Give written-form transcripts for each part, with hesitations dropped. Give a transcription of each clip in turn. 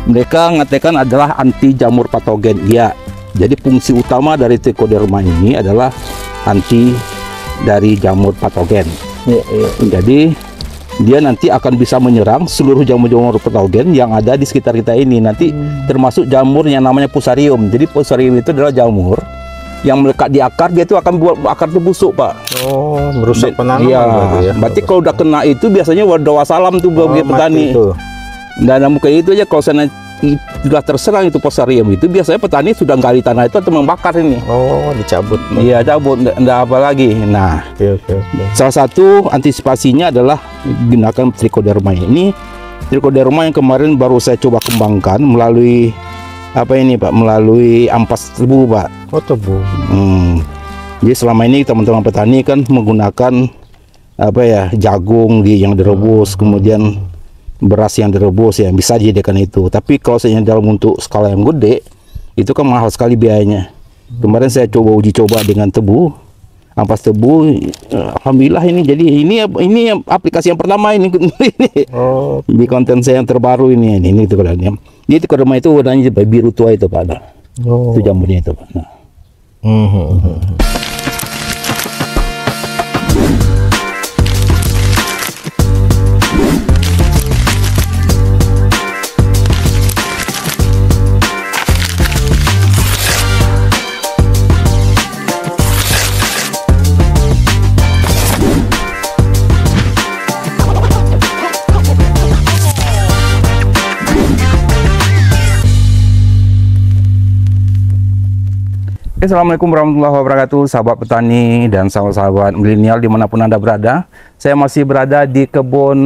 Mereka mengatakan adalah anti jamur patogen. Ya, jadi fungsi utama dari trichoderma ini adalah anti dari jamur patogen. Jadi dia nanti akan bisa menyerang seluruh jamur-jamur patogen yang ada di sekitar kita ini. Nanti termasuk jamur yang namanya Fusarium. Jadi Fusarium itu adalah jamur yang melekat di akar, dia itu akan buat akar itu busuk, Pak. Oh, merusak penanaman. Iya, berarti kalau udah kena itu biasanya udah wassalam tuh bagi petani. Dan mungkin itu aja kalau sana sudah terserang itu Fusarium itu biasanya petani sudah gali tanah itu atau membakar ini. Oh, dicabut. Iya, cabut, enggak apa lagi. Nah, salah satu antisipasinya adalah gunakan trichoderma ini. Trichoderma yang kemarin baru saya coba kembangkan melalui apa ini, Pak? Melalui ampas tebu, Pak. Oh, tebu. Jadi selama ini teman-teman petani kan menggunakan apa ya, jagung yang direbus, kemudian beras yang direbus, ya bisa dijadikan itu. Tapi kalau saya dalam untuk skala yang gede itu kan mahal sekali biayanya. Kemarin saya uji coba dengan tebu, ampas tebu, alhamdulillah ini. Jadi ini aplikasi yang pertama ini. Oh, di konten saya yang terbaru ini itu kodenya. Jadi trichoderma itu warnanya biru tua itu, Pak. Itu jamurnya itu, Pak. Nah. Assalamualaikum warahmatullahi wabarakatuh, sahabat petani dan sahabat-sahabat milenial dimanapun Anda berada. Saya masih berada di kebun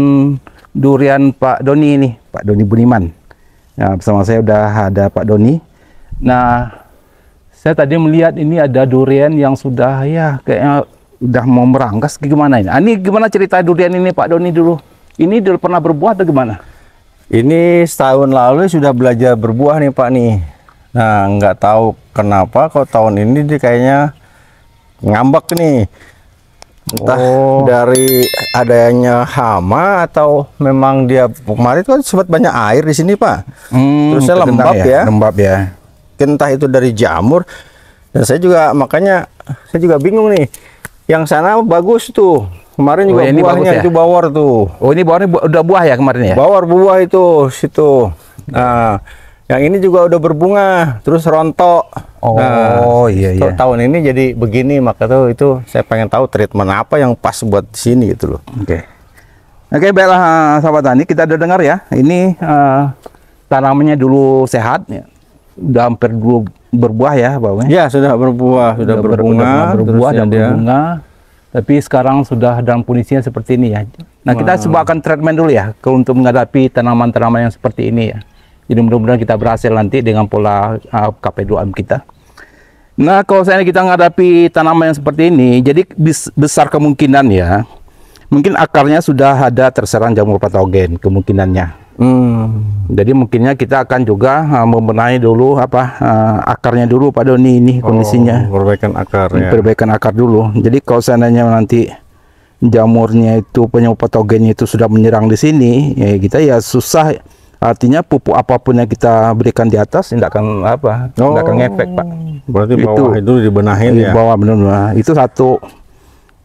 durian Pak Doni ini, Pak Doni Budiman. Nah, bersama saya udah ada Pak Doni. Nah, saya tadi melihat ini ada durian yang sudah kayaknya udah mau merangkas. Gimana ini? Ini gimana cerita durian ini, Pak Doni dulu? Ini dulu pernah berbuah atau gimana? Ini setahun lalu sudah belajar berbuah nih, Pak nih. Nah, nggak tahu kenapa kok tahun ini dia kayaknya ngambek nih. Entah dari adanya hama atau memang dia kemarin kan sempat banyak air di sini, Pak. Terus saya lembab ya. Lembab ya. Entah itu dari jamur. Dan saya juga makanya saya juga bingung nih. Yang sana bagus tuh. Kemarin juga buahnya itu bawor tuh. Oh, ini bawarnya udah buah ya kemarin ya? Bawor buah itu situ. Nah, yang ini juga udah berbunga, terus rontok. Iya. Tahun ini jadi begini, maka tuh itu saya pengen tahu treatment apa yang pas buat sini gitu loh. Oke, baiklah sahabat tani, kita udah dengar ya. Ini tanamannya dulu sehat, ya. Udah hampir dulu berbuah ya, bawahnya. Ya, sudah berbuah, sudah berbunga, berbunga. Tapi sekarang sudah dalam kondisinya seperti ini ya. Nah, kita coba akan treatment dulu ya, untuk menghadapi tanaman-tanaman yang seperti ini ya. Jadi mudah-mudahan kita berhasil nanti dengan pola KP2M kita. Nah, kalau saya kita menghadapi tanaman yang seperti ini, jadi besar kemungkinan ya, mungkin akarnya sudah ada terserang jamur patogen kemungkinannya. Jadi mungkinnya kita akan juga membenahi dulu akarnya dulu, Pak Doni, ini kondisinya. Perbaikan akar ya. Perbaikan akar dulu. Jadi kalau seandainya nanti jamurnya itu penyebab patogennya itu sudah menyerang di sini, ya kita ya susah. Artinya pupuk apapun yang kita berikan di atas tidak akan tidak akan ngefek, Pak. Berarti bawah itu dibenahin ya. Bawah benar-benar. Itu satu.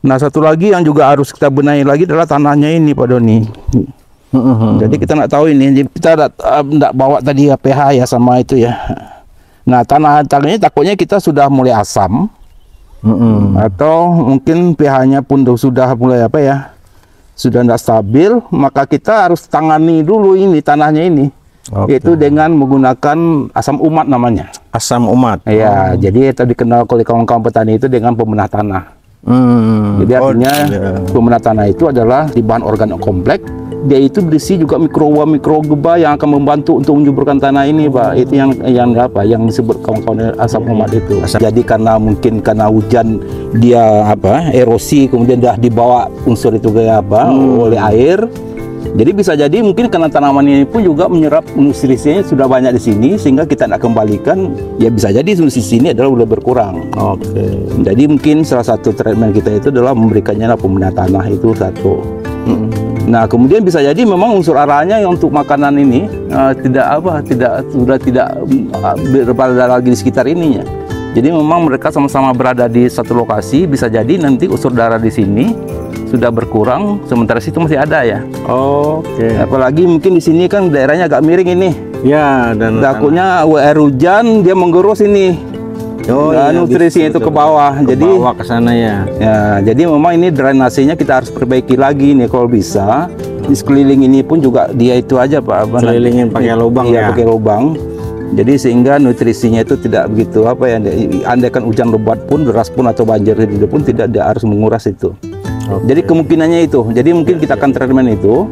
Nah, satu lagi yang juga harus kita benahi lagi adalah tanahnya ini, Pak Doni. Jadi kita nggak tahu ini, kita nggak bawa tadi pH ya sama itu ya. Nah, tanahnya takutnya kita sudah mulai asam, atau mungkin pH-nya pun sudah mulai sudah tidak stabil, maka kita harus tangani dulu ini tanahnya ini, yaitu dengan menggunakan asam umat namanya. Asam umat. Ya, jadi itu dikenal oleh kawan-kawan petani itu dengan pemenah tanah. Jadi artinya pemenah tanah itu adalah di bahan organik kompleks. Dia itu berisi juga mikroba yang akan membantu untuk menyuburkan tanah ini, Pak. Itu yang disebut kawan-kawan asam umat itu. Jadi mungkin karena hujan dia erosi, kemudian dah dibawa unsur itu oleh air. Jadi bisa jadi mungkin karena tanaman ini pun juga menyerap nutrisinya sudah banyak di sini, sehingga kita tidak kembalikan. Ya bisa jadi nutrisi ini adalah sudah berkurang. Jadi mungkin salah satu treatment kita itu adalah memberikannya pemenah tanah itu satu. Nah, kemudian bisa jadi memang unsur hara-nya yang untuk makanan ini sudah tidak berada lagi di sekitar ininya. Jadi memang mereka sama-sama berada di satu lokasi. Bisa jadi nanti unsur darah di sini sudah berkurang, sementara situ masih ada ya. Oke. Apalagi mungkin di sini kan daerahnya agak miring ini. Ya, dan takutnya air hujan dia menggerus ini. Nutrisinya itu ke bawah. Jadi ke sana ya. Ya, jadi memang ini drainasenya kita harus perbaiki lagi nih kalau bisa. Di sekeliling ini pun juga dia itu aja Pak. Kelilingin pakai lubang ya. Pakai lubang. Jadi sehingga nutrisinya itu tidak begitu andaikan hujan lebat pun, deras pun atau banjir itu pun tidak dia harus menguras itu. Jadi kemungkinannya itu. Jadi mungkin kita akan treatment itu.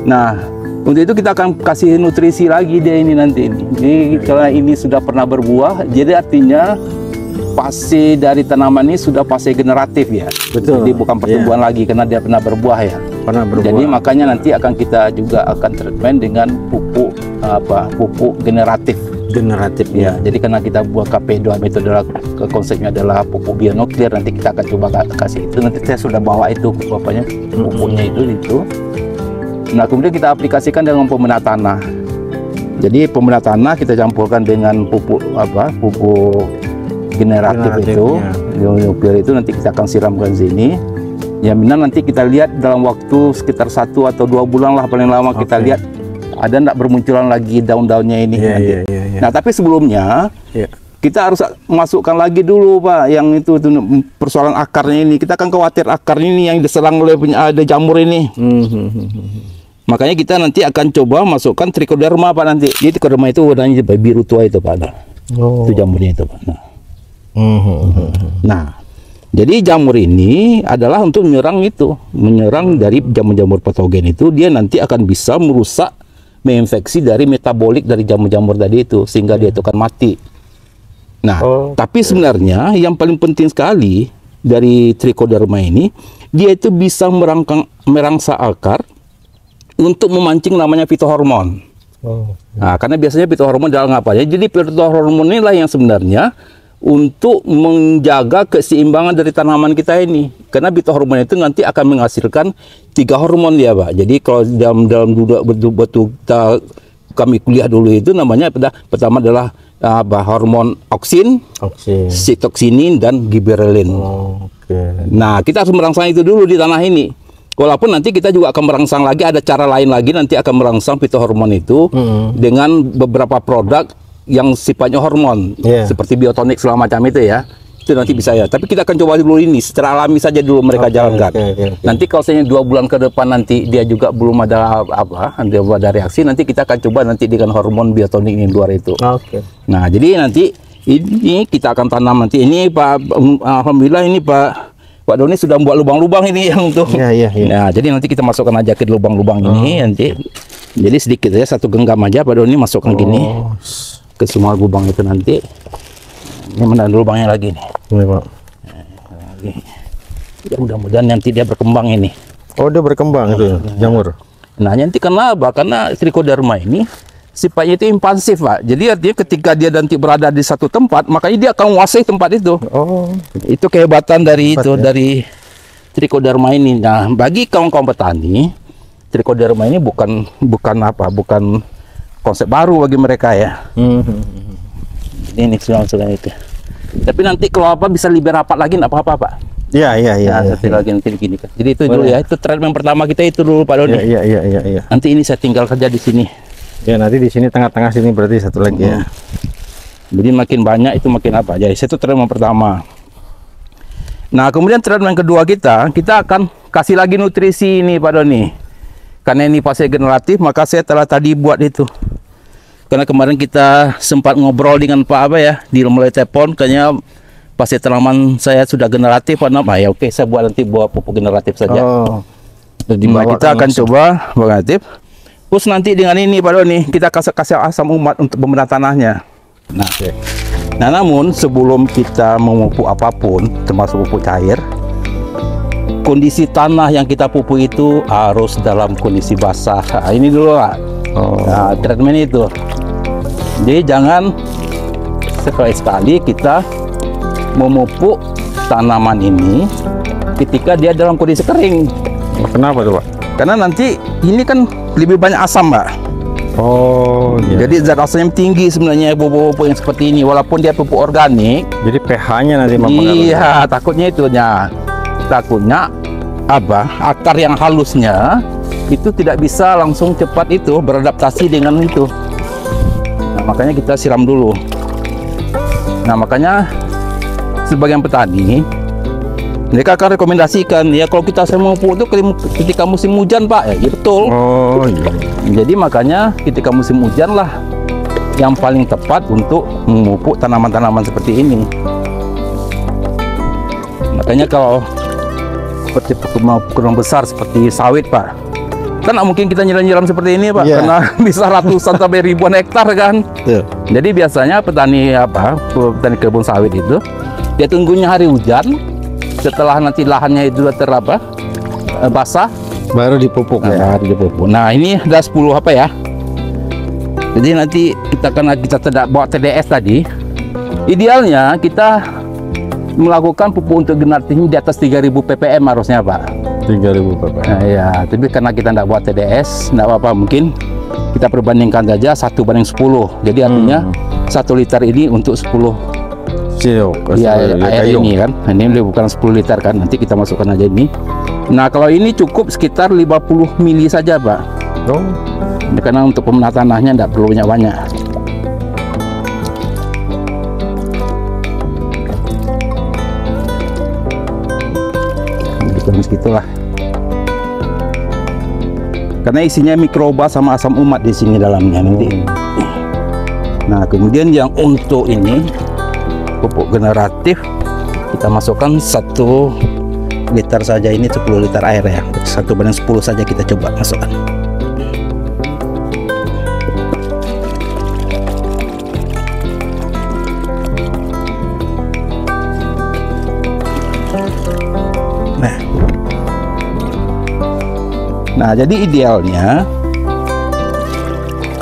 Nah, untuk itu kita akan kasih nutrisi lagi dia ini nanti. Ini karena ini sudah pernah berbuah, jadi artinya fase dari tanaman ini sudah fase generatif ya. Betul. Jadi bukan pertumbuhan lagi karena dia pernah berbuah ya. Pernah berbuah. Jadi makanya nanti akan kita juga akan treatment dengan pupuk pupuk generatif. Generatif ya. Jadi karena kita buat KP2 metode konsepnya adalah pupuk bionuklir, nanti kita akan coba kasih itu. Nanti saya sudah bawa itu bapaknya pupuknya itu. Nah, kemudian kita aplikasikan dengan pembedah tanah. Jadi pembedah tanah kita campurkan dengan pupuk generatif itu, nuklir itu nanti kita akan siramkan sini. Ya, benar nanti kita lihat dalam waktu sekitar 1 atau 2 bulan lah paling lama kita lihat ada enggak bermunculan lagi daun-daunnya ini. Nah, tapi sebelumnya kita harus masukkan lagi dulu Pak yang itu persoalan akarnya ini. Kita akan khawatir akarnya ini yang diserang oleh ada jamur ini. Makanya kita nanti akan coba masukkan trichoderma Pak nanti. Jadi trichoderma itu warnanya biru tua itu Pak. Itu jamurnya itu Pak. Nah, jadi jamur ini adalah untuk menyerang dari jamur-jamur patogen itu. Dia nanti akan bisa merusak, menginfeksi dari metabolik dari jamur-jamur tadi itu sehingga dia itu akan mati. Nah, tapi sebenarnya yang paling penting sekali dari trichoderma ini, dia itu bisa merangsang akar untuk memancing namanya fitohormon. Nah, karena biasanya fitohormon dalam apa ya? Jadi fitohormon inilah yang sebenarnya untuk menjaga keseimbangan dari tanaman kita ini. Karena fitohormon itu nanti akan menghasilkan 3 hormon ya Pak. Jadi kalau dalam betul kami kuliah dulu itu namanya pertama adalah hormon oksin, sitoksinin dan giberelin. Nah, kita harus merangsang itu dulu di tanah ini. Walaupun nanti kita juga akan merangsang lagi, ada cara lain lagi nanti akan merangsang fitohormon itu dengan beberapa produk yang sifatnya hormon seperti biotonik segala macam itu ya. Itu nanti bisa ya. Tapi kita akan coba dulu ini secara alami saja dulu mereka jalankan. Nanti kalau misalnya 2 bulan ke depan nanti dia juga belum ada ada reaksi, nanti kita akan coba nanti dengan hormon biotonik ini luar itu. Nah, jadi nanti ini kita akan tanam nanti ini Pak. Alhamdulillah ini Pak Doni sudah membuat lubang-lubang ini yang untuk. Nah, jadi nanti kita masukkan aja ke lubang-lubang ini nanti. Jadi sedikit ya, 1 genggam aja Pak Doni masukkan gini ke semua lubang itu nanti. Ini mana lubangnya lagi nih. Ini Pak. Ya, mudah-mudahan nanti dia berkembang ini. Oh, dia berkembang itu jamur. Nah, nanti karena apa? Karena trichoderma ini sifatnya itu impansif Pak. Jadi artinya ketika dia nanti berada di satu tempat, makanya dia akan menguasai tempat itu. Itu kehebatan dari dari trichoderma ini. Nah, bagi kaum-kaum petani, trichoderma ini bukan konsep baru bagi mereka ya. Ini sudah itu. Tapi nanti kalau apa bisa lebih rapat lagi nggak apa-apa Pak. Iya. Lagi nanti begini kan. Jadi itu dulu ya. Itu treatment pertama kita itu dulu Pak Doni. Iya. Nanti ini saya tinggal kerja di sini. Ya, nanti di sini tengah-tengah sini berarti satu lagi ya. Jadi makin banyak itu makin apa. Jadi itu treatment pertama. Nah, kemudian treatment kedua kita akan kasih lagi nutrisi ini Pak Doni. Karena ini fase generatif, maka saya telah tadi buat itu. Karena kemarin kita sempat ngobrol dengan Pak di mulai telepon, kayaknya fase tanaman saya sudah generatif ya oke, saya buat nanti pupuk generatif saja. Jadi kita akan coba generatif. Terus nanti dengan ini Pak Doni kita kasih asam umat untuk pembedah tanahnya. Nah, namun sebelum kita memupuk apapun termasuk pupuk cair, kondisi tanah yang kita pupuk itu harus dalam kondisi basah. Nah, ini dulu Pak. Nah, treatment itu. Jadi jangan sekali-sekali kita memupuk tanaman ini ketika dia dalam kondisi kering. Kenapa tuh Pak? Karena nanti ini kan lebih banyak asam, Mbak. Oh, iya. Jadi zat asamnya tinggi sebenarnya pupuk-pupuk yang seperti ini, walaupun dia pupuk organik. Jadi pH-nya nanti mempengaruhi. Iya, takutnya itu takutnya akar yang halusnya itu tidak bisa langsung cepat itu beradaptasi dengan itu. Nah, makanya kita siram dulu. Nah, makanya sebagian petani mereka akan rekomendasikan ya kalau kita mau pupuk itu ketika musim hujan, Pak. Ya, betul. Oh iya. Jadi makanya ketika musim hujan lah yang paling tepat untuk memupuk tanaman-tanaman seperti ini. Makanya kalau seperti perkebunan besar seperti sawit, Pak, kan mungkin kita nyiram-nyiram seperti ini, Pak, karena bisa ratusan sampai ribuan hektar kan. Jadi biasanya petani kebun sawit itu dia tunggunya hari hujan. Setelah nanti lahannya itu basah, baru dipupuk. Baru dipupuk. Nah, ini ada 10 ya. Jadi nanti kita tidak bawa TDS tadi. Idealnya kita melakukan pupuk untuk generasi di atas 3000 ppm harusnya, Pak. 3000 ppm. Nah, ya, tapi karena kita tidak buat TDS, tidak apa-apa, mungkin kita perbandingkan saja 1/10. Jadi artinya 1 liter ini untuk 10 air ini kan. Ini bukan 10 liter kan, nanti kita masukkan aja ini. Nah, kalau ini cukup sekitar 50 mili saja, Pak. Oh. Karena untuk pemenahan tanahnya tidak perlu banyak-banyak. Segitulah. Karena isinya mikroba sama asam umat di sini dalamnya nanti. Nah, kemudian yang untuk ini pupuk generatif kita masukkan 1 liter saja, ini 10 liter air ya, 1/10 saja kita coba masukkan. Nah, jadi idealnya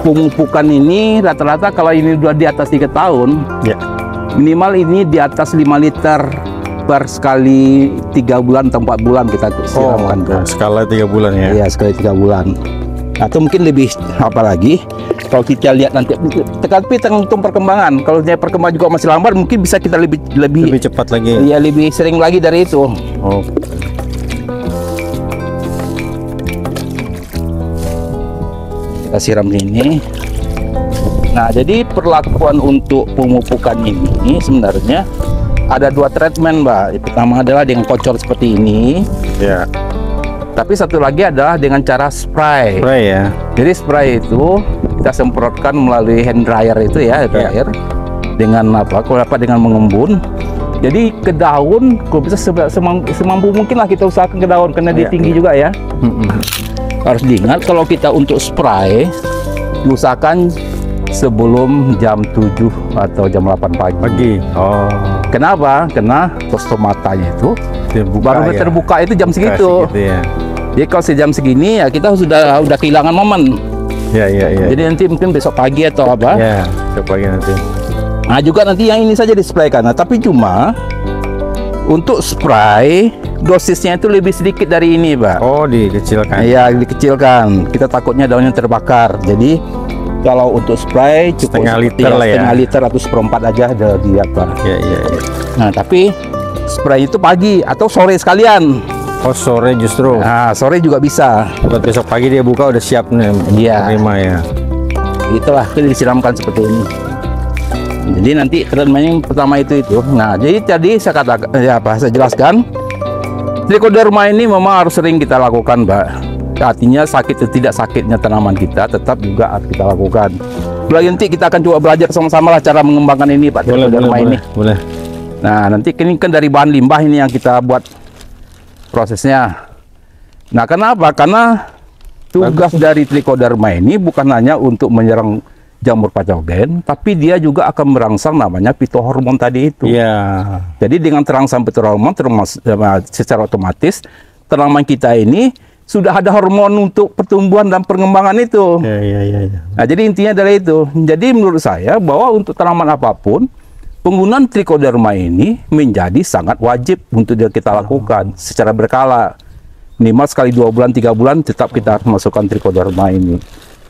pemupukan ini rata-rata kalau ini sudah di atas 3 tahun ya, minimal ini di atas 5 liter per sekali 3 bulan atau 4 bulan kita siramkan. Skala 3 bulan ya? Iya, sekali 3 bulan. Atau mungkin lebih, apalagi kalau kita lihat nanti, tapi tergantung perkembangan. Kalau dia perkembangan juga masih lambat, mungkin bisa kita lebih cepat lagi. Iya, lebih sering lagi dari itu. Oh. Kita siram ini. Nah, jadi perlakuan untuk pemupukan ini sebenarnya ada 2 treatment, Mbak. Yang pertama adalah dengan kocor seperti ini. Ya. Tapi satu lagi adalah dengan cara spray. Spray ya. Jadi spray itu kita semprotkan melalui hand dryer itu ya, dryer. Dengan kalau dapat dengan mengembun. Jadi ke daun, kalau bisa semampu mungkin lah kita usahakan ke daun karena dia tinggi juga ya. Harus diingat kalau kita untuk spray diusahakan sebelum jam 7 atau jam 8 pagi. Oh. Kenapa? Karena tostomatanya itu baru terbuka itu jam segitu. Ya. Jadi kalau sejam segini ya kita sudah kehilangan momen. Ya. Jadi nanti mungkin besok pagi atau apa? Ya, besok pagi nanti. Nah, juga nanti yang ini saja dispraykan. Nah, tapi cuma untuk spray dosisnya itu lebih sedikit dari ini, Pak. Oh, dikecilkan. Iya, dikecilkan. Kita takutnya daunnya terbakar. Jadi kalau untuk spray cukup setengah liter lah ya. Setengah liter atau 1/4 aja ada di apa. Iya. Nah, tapi spray itu pagi atau sore sekalian. Oh, sore justru. Nah, sore juga bisa. Buat besok pagi dia buka udah siap nih. Iya. Terima ya. Itulah, kita disiramkan seperti ini. Jadi nanti treatment pertama itu. Nah, jadi tadi saya katakan saya jelaskan trichoderma ini memang harus sering kita lakukan, Mbak. Artinya sakit atau tidak sakitnya tanaman kita tetap juga harus kita lakukan. Nanti kita akan coba belajar sama-sama lah cara mengembangkan ini, Pak, trichoderma ini. Boleh. Nah, nanti ini kan dari bahan limbah ini yang kita buat prosesnya. Nah, kenapa? Karena tugas dari trichoderma ini bukan hanya untuk menyerang jamur patogen, tapi dia juga akan merangsang namanya fitohormon tadi itu. Iya. Jadi dengan terangsang fitohormon secara otomatis tanaman kita ini sudah ada hormon untuk pertumbuhan dan pengembangan itu. Iya. Nah, jadi intinya adalah itu. Jadi menurut saya bahwa untuk tanaman apapun penggunaan trichoderma ini menjadi sangat wajib untuk kita lakukan secara berkala. minimal sekali 2 bulan 3 bulan tetap kita harus masukkan trichoderma ini.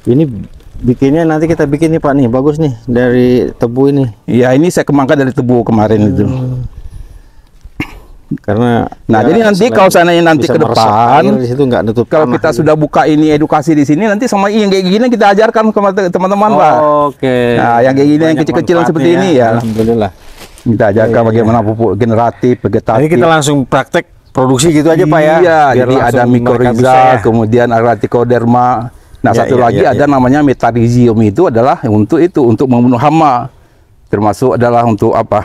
Ini bikinnya nanti kita bikin nih Pak nih, bagus nih dari tebu ini. Ya ini saya kembangkan dari tebu kemarin itu. Karena nah jadi nanti kalau seandainya nanti ke depan di situ nggak nutup kalau kita sudah buka ini edukasi di sini, nanti sama yang kayak gini kita ajarkan ke teman-teman Pak. Oke. Nah yang kayak gini yang kecil-kecilan seperti ini ya. Alhamdulillah. Kita ajarkan bagaimana pupuk generatif, vegetatif. Jadi kita langsung praktek produksi gitu aja Pak ya. Iya, jadi ada mycorrhiza, kemudian ada trichoderma. Nah satu lagi ada namanya metarhizium, itu adalah untuk membunuh hama. Termasuk adalah untuk apa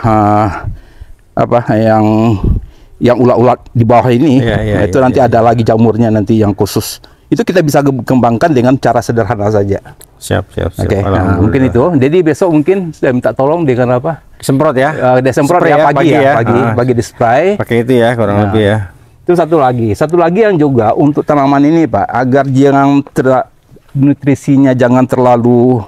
yang ulat-ulat di bawah ini. Itu nanti ada lagi jamurnya nanti yang khusus. Itu kita bisa kembangkan dengan cara sederhana saja. Siap. Oke, nah, mungkin itu. Jadi besok mungkin saya minta tolong dengan apa? Semprot ya. Disemprot ya pagi di spray. Pakai itu ya kurang lebih ya. Itu satu lagi yang juga untuk tanaman ini Pak, agar nutrisinya jangan terlalu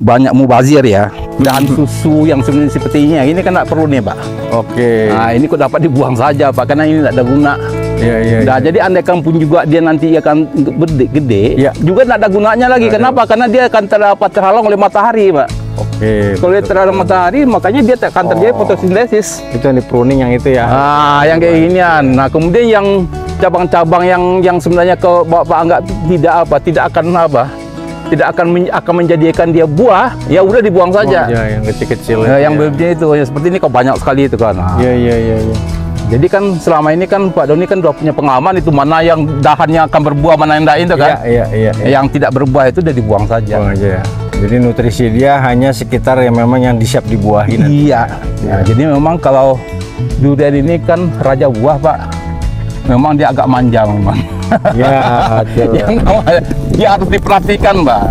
banyak mubazir ya. Dan susu yang seperti ini kan tidak perlu nih Pak. Oke. Nah ini kok dapat dibuang saja Pak, karena ini tidak ada guna. Iya. Nah jadi andaikan pun juga dia nanti akan gede, juga tidak ada gunanya lagi. Kenapa? Karena dia akan terhalang oleh matahari Pak. Oke. Kalau dia terhalang matahari, makanya dia akan terjadi fotosintesis. Itu yang di pruning yang itu ya. Yang kayak ginian. Nah kemudian yang cabang-cabang yang sebenarnya ke Bapak anggap tidak akan menjadikan dia buah, ya udah dibuang saja. Yang kecil-kecil. Yang bebeknya itu ya seperti ini kok banyak sekali itu kan. Iya. Jadi kan selama ini kan Pak Doni kan udah punya pengalaman itu mana yang dahannya akan berbuah, mana yang tidak itu kan. Iya. Yang tidak berbuah itu udah dibuang saja. Buang aja ya. Jadi nutrisi dia hanya sekitar yang memang yang disiap dibuahin. Iya. Nah, jadi memang kalau durian ini kan raja buah Pak. Memang dia agak manja memang. Ya, dia harus diperhatikan Mbak.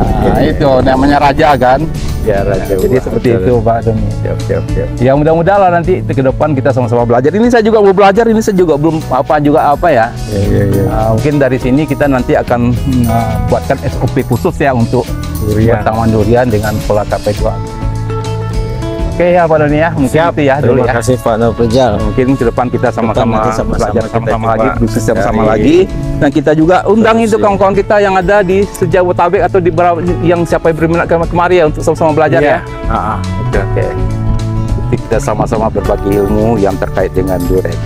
Itu namanya raja kan. Ya raja. Jadi seperti itu Pak Doni. Siap. Ya mudah-mudahan lah nanti ke depan kita sama-sama belajar. Ini saya juga mau belajar. Ini saya juga belum apa ya. Iya. Mungkin dari sini kita nanti akan buatkan SOP khusus ya untuk tanaman durian dengan pola KP2. Oke ya Pak Doni ya, mungkin itu ya dulu ya. Terima kasih Pak Nurprijal. Mungkin ke depan kita sama-sama belajar sama-sama lagi, diskusi sama-sama lagi. Dan kita juga undang itu kawan-kawan kita yang ada di Sejabotabek atau di yang siapa yang berminat kemari ya untuk sama-sama belajar ya. Oke. Jadi kita sama-sama berbagi ilmu yang terkait dengan durian.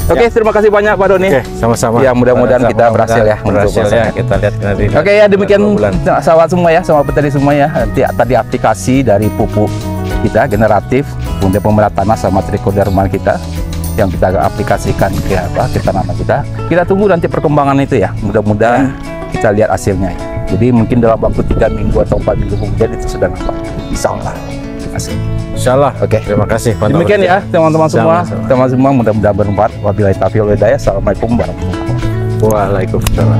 Oke, terima kasih banyak Pak Doni. Oke, sama-sama. Ya mudah-mudahan kita berhasil ya. Kita lihat nanti. Oke ya, demikian sahabat semua ya, sama petani semua ya. Nanti tadi aplikasi dari pupuk kita generatif, kemudian pemerat tanah sama trichoderma kita yang kita aplikasikan ke tanaman kita. Kita tunggu nanti perkembangan itu ya. Mudah-mudahan kita lihat hasilnya. Jadi mungkin dalam waktu 3 minggu atau 4 minggu kemudian itu sudah nampak. Insyaallah. Insyaallah. Oke. Terima kasih Pak. Demikian ya teman-teman semua. Teman-teman semua mudah-mudahan bermanfaat. Wabillahi taufiq wal hidayah. Assalamualaikum warahmatullahi wabarakatuh. Waalaikumsalam.